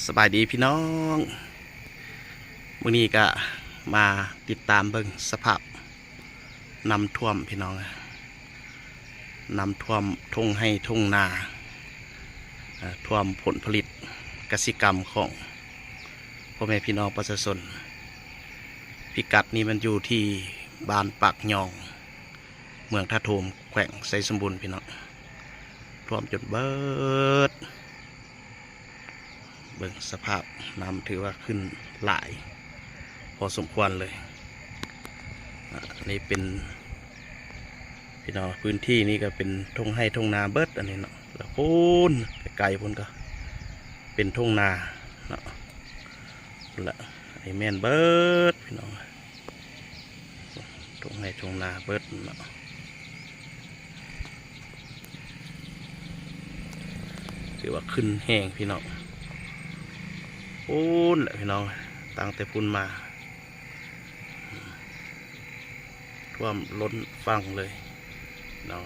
สบายดีพี่น้องมื้อนี้ก็มาติดตามเบิ่งสภาพน้ำท่วมพี่น้องน้ำท่วมทุ่งให้ทุ่งนาท่วมผลผลิตกสิกรรมของพ่อแม่พี่น้องประชาชนพิกัดนี้มันอยู่ที่บ้านปากยองเมืองท่าโทมแขวงไสสมบูรณ์พี่น้องท่วมจนเบิดเบิ่งสภาพน้ำถือว่าขึ้นหลายพอสมควรเลยนี่เป็นพี่น้องพื้นที่นี้ก็เป็นทุ่งให้ทุ่งนาเบิดอันนี้เนาะแล้วพูนไกลๆพูนก็เป็นทุ่งนาเนาะละไอ้แม่นเบิดพี่น้องทุ่งให้ทุ่งนาเบิดเนาะถือว่าขึ้นแห้งพี่น้องพูนแหละพี่น้องตั้งแต่พูนมาท่วมล้นฟังเลยน้อง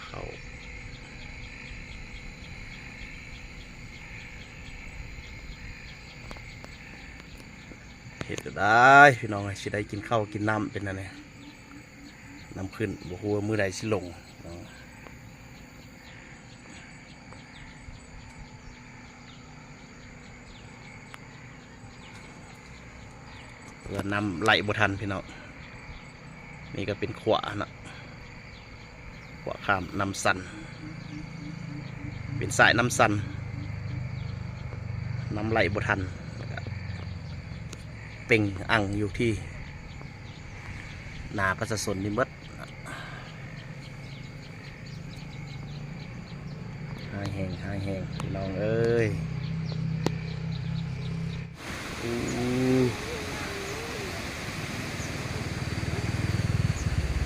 เขาเห็ดได้พี่น้องสิได้กินข้าวกินน้ำเป็นอะไรน้ำขึ้นบ่ฮู้ว่ามื้อใดสิลงเพื่อนำไหลบ่ทันพี่น้องนี่ก็เป็นขวานะขวาข้ามน้ำสันเป็นสายน้ำสันน้ำไหลบ่ทันเป่งอ่างอยู่ที่นาประชาชนนี่มดหายแห้งพี่น้องเอ้ย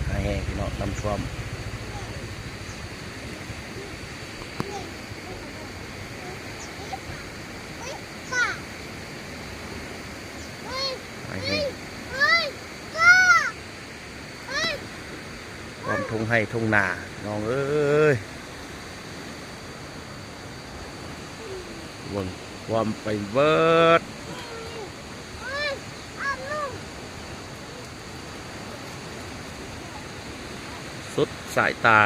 หายแห้งพี่น้องน้ำท่วมความทุ่งให้ทุ่งนาน้องเอ้ยวนความไปเบิดสุดสายตา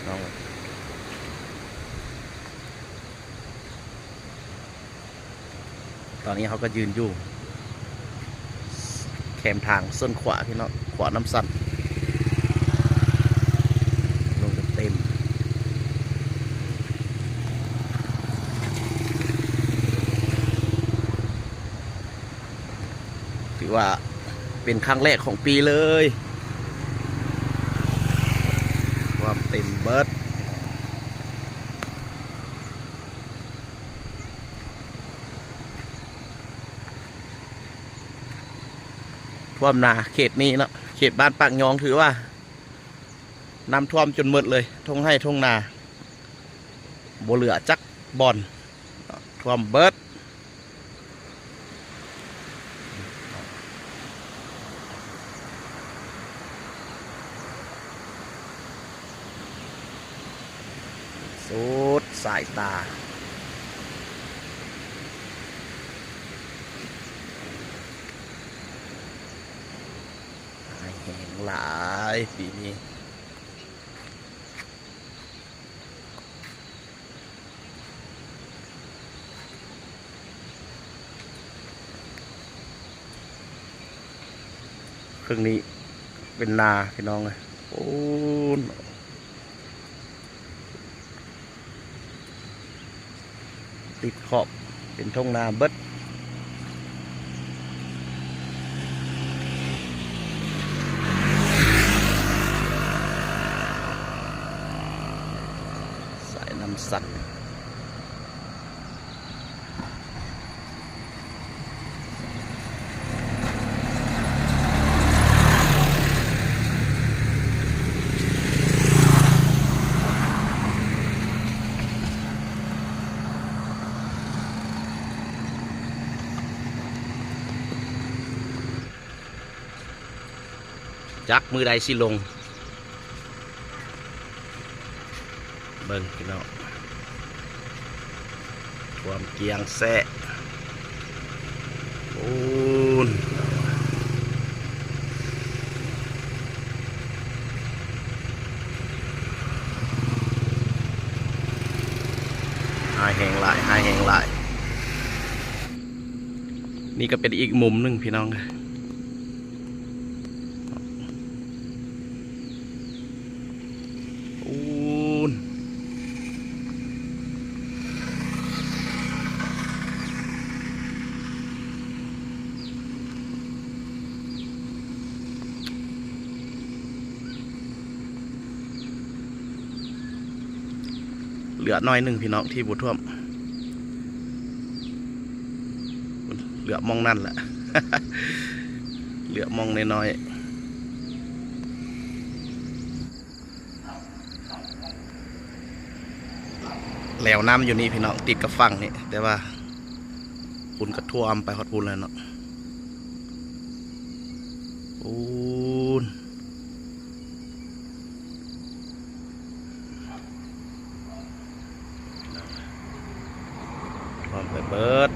น้องตอนนี้เขาก็ยืนอยู่แคมทางส้นขวาพี่น้องขวาน้ำสั่นลงเต็มถือว่าเป็นครั้งแรกของปีเลยความเต็มเบิดท่วมนาเขตนี้เนาะเขตบ้านปากยองถือว่าน้ำท่วมจนหมดเลยทุ่งให้ทุ่งนาบ่เหลือจักบอนท่วมเบิดสุดสายตาแห้งหลายปีนี้ครึ่งนี้เป็นนาพี่น้องเลยโอ้ติดขอบเป็นทุ่งนาเบิดสายน้ำสั่น จักมือใดสิลงเบิ่งพี่น้องความเกียงแซะโอ้นหายแหงหลายหายแหงหลายนี่ก็เป็นอีกมุมหนึ่งพี่น้องโอ้นเหลือน้อยหนึ่งพี่น้องที่บุท่วมเหลือมองนั่นแหละ เหลือมองน้อยๆแล้วน้ำอยู่นี่พี่น้องติดกับฝั่งนี่แต่ว่าคุณกระท่วมไปฮอดพูนเลยเนาะโอ้นท่วมไปเบิด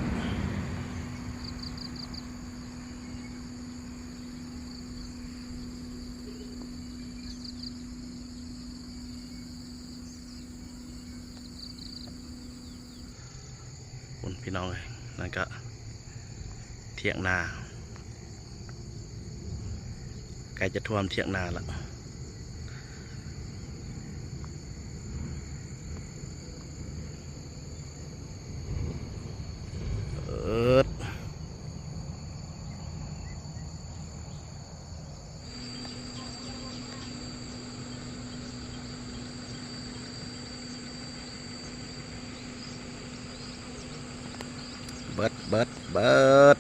คุณพี่น้องเลยนั่นก็เที่ยงนาใกล้จะท่วมเที่ยงนาแล้วเบิด